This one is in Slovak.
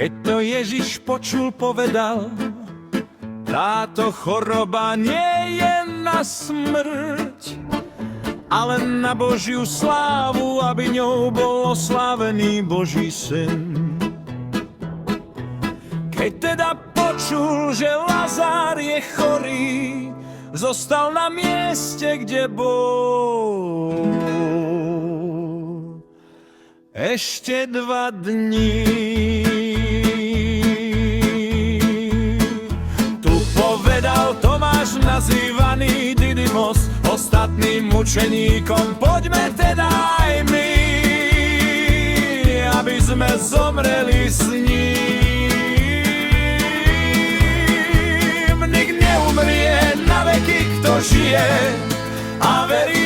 Keď to Ježiš počul, povedal: táto choroba nie je na smrť, ale na Božiu slávu, aby ňou bol oslávený Boží syn. Keď teda počul, že Lazár je chorý, zostal na mieste, kde bol. Ešte 2 dní. Tu povedal Tomáš, nazývaný Didymos, ostatným mučeníkom: poďme teda aj my, aby sme zomreli s ním. Nik neumrie na veky, kto žije a verí